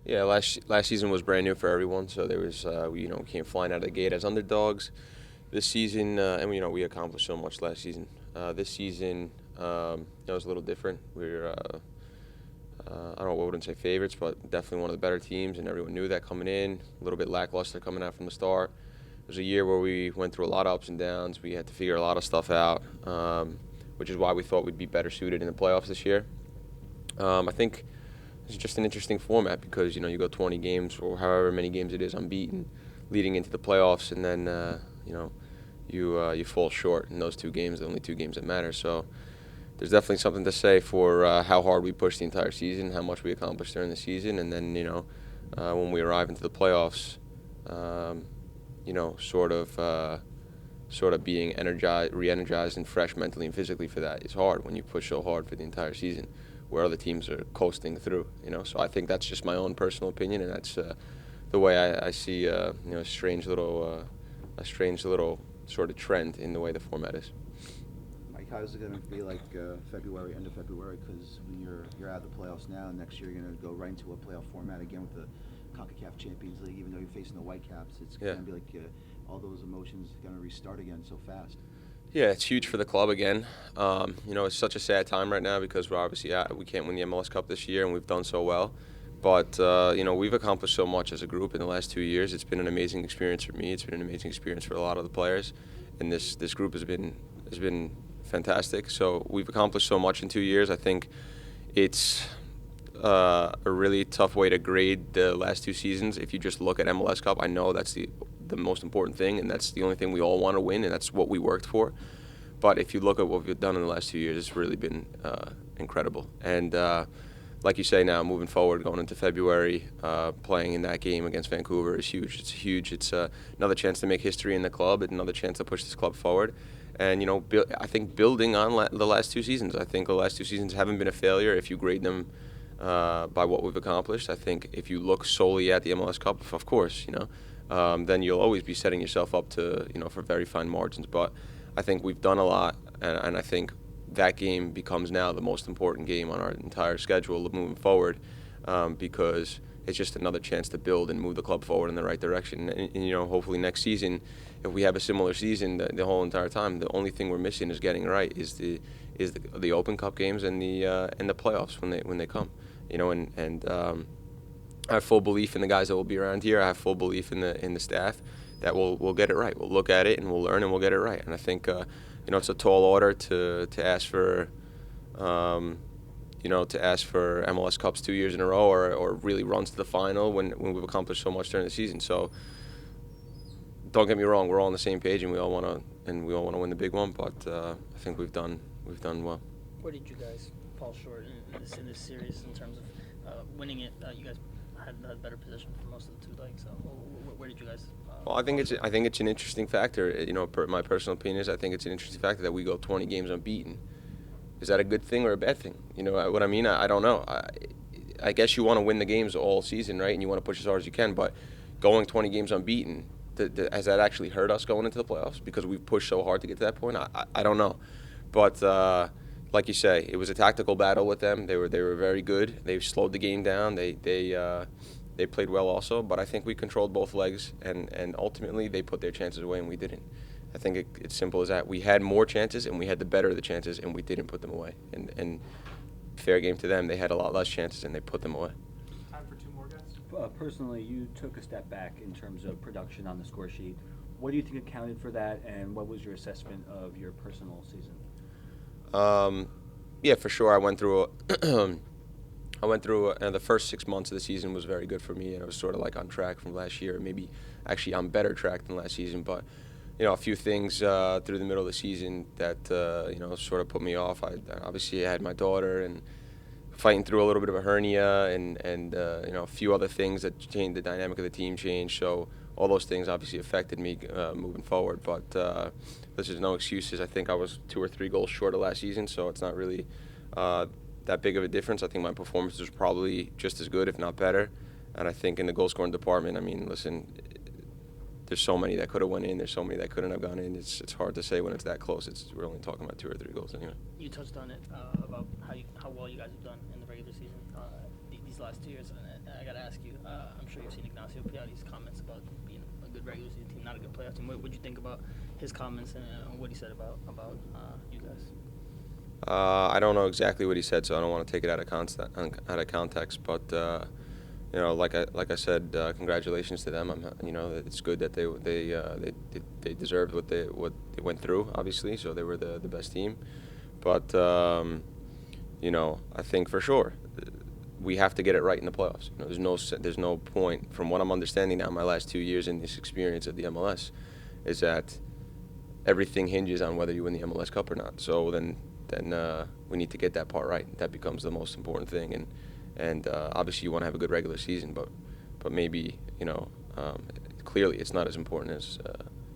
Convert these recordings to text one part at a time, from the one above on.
Yeah, last season was brand new for everyone, so there was we came flying out of the gate as underdogs. This season, and we accomplished so much last season. This season, it was a little different. We're I don't know, I wouldn't say favorites, but definitely one of the better teams, and everyone knew that coming in. A little bit lackluster coming out from the start. It was a year where we went through a lot of ups and downs. We had to figure a lot of stuff out, which is why we thought we'd be better suited in the playoffs this year. I think it's just an interesting format because you go 20 games or however many games it is unbeaten, leading into the playoffs, and then you fall short in those 2 games, the only 2 games that matter. So there's definitely something to say for how hard we pushed the entire season, how much we accomplished during the season, and then when we arrive into the playoffs, sort of being energized, re-energized, and fresh mentally and physically for that is hard when you push so hard for the entire season, where other teams are coasting through. So I think that's just my own personal opinion, and that's the way I see a strange little sort of trend in the way the format is. Mike, how's it going to be like February, end of February? Because when you're out of the playoffs now, next year you're going to go right into a playoff format again with the CONCACAF Champions League. Even though you're facing the Whitecaps, it's Yeah. going to be like all those emotions going to restart again so fast. Yeah, it's huge for the club again. It's such a sad time right now because we're obviously we can't win the MLS Cup this year, and we've done so well. But we've accomplished so much as a group in the last 2 years. It's been an amazing experience for me. It's been an amazing experience for a lot of the players, and this group has been fantastic. So we've accomplished so much in 2 years. I think it's a really tough way to grade the last 2 seasons. If you just look at MLS Cup, I know that's the most important thing, and that's the only thing we all want to win, and that's what we worked for. But if you look at what we've done in the last 2 years, it's really been incredible. And like you say now, moving forward, going into February, playing in that game against Vancouver is huge. It's huge. It's another chance to make history in the club, another chance to push this club forward. And, I think building on the last 2 seasons, I think the last 2 seasons haven't been a failure if you grade them by what we've accomplished. I think if you look solely at the MLS Cup, of course, then you'll always be setting yourself up to, for very fine margins. But I think we've done a lot, and I think that game becomes now the most important game on our entire schedule moving forward, because it's just another chance to build and move the club forward in the right direction. And hopefully next season, if we have a similar season the whole entire time, the only thing we're missing is getting right is the Open Cup games and the playoffs when they come. I have full belief in the guys that will be around here. I have full belief in the staff that we'll get it right. We'll look at it and we'll learn and we'll get it right. And I think it's a tall order to ask for to ask for MLS Cups 2 years in a row or really runs to the final when we've accomplished so much during the season. So don't get me wrong, we're all on the same page and we all want to win the big one. But I think we've done well. Where did you guys fall short in this series in terms of winning it? You guys had a better position for most of the 2 legs. So where did you guys? Well, I think it's an interesting factor. My personal opinion is I think it's an interesting factor that we go 20 games unbeaten. Is that a good thing or a bad thing? You know what I mean? I don't know. I guess you want to win the games all season, right? And you want to push as hard as you can. But going 20 games unbeaten, has that actually hurt us going into the playoffs because we've pushed so hard to get to that point? I don't know. But like you say, it was a tactical battle with them. They were very good. They slowed the game down. They played well also. But I think we controlled both legs, and ultimately they put their chances away and we didn't. I think it's simple as that. We had more chances and we had the better of the chances and we didn't put them away. And fair game to them. They had a lot less chances and they put them away. Time for 2 more guys. Personally, you took a step back in terms of production on the score sheet. What do you think accounted for that, and what was your assessment of your personal season? Yeah, for sure. I went through the first 6 months of the season was very good for me, and I was sort of like on track from last year. Maybe actually on better track than last season, but a few things through the middle of the season that sort of put me off. I obviously had my daughter and fighting through a little bit of a hernia and a few other things that changed the dynamic of the team changed. So all those things obviously affected me moving forward. But this is no excuses. I think I was 2 or 3 goals short of last season, so it's not really that big of a difference. I think my performance was probably just as good, if not better. And I think in the goal scoring department, I mean, listen, there's so many that could have went in. There's so many that couldn't have gone in. It's hard to say when it's that close. We're only talking about 2 or 3 goals anyway. You touched on it about how well you guys have done in the regular season these these last 2 years, and I gotta ask you, I'm sure you've seen Ignacio Piatti's comments about being a good regular season team, not a good playoff team. What would you think about his comments and what he said about you guys? I don't know exactly what he said, so I don't want to take it out of context. But you know, like I said, congratulations to them. You know, it's good that they deserved what they went through, obviously. So they were the best team. But you know, I think for sure we have to get it right in the playoffs. You know, there's no point, from what I'm understanding now, my last 2 years in this experience of the MLS, is that everything hinges on whether you win the MLS Cup or not. So then we need to get that part right. That becomes the most important thing. And obviously you want to have a good regular season, but maybe, you know, clearly it's not as important as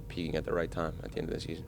peaking at the right time at the end of the season.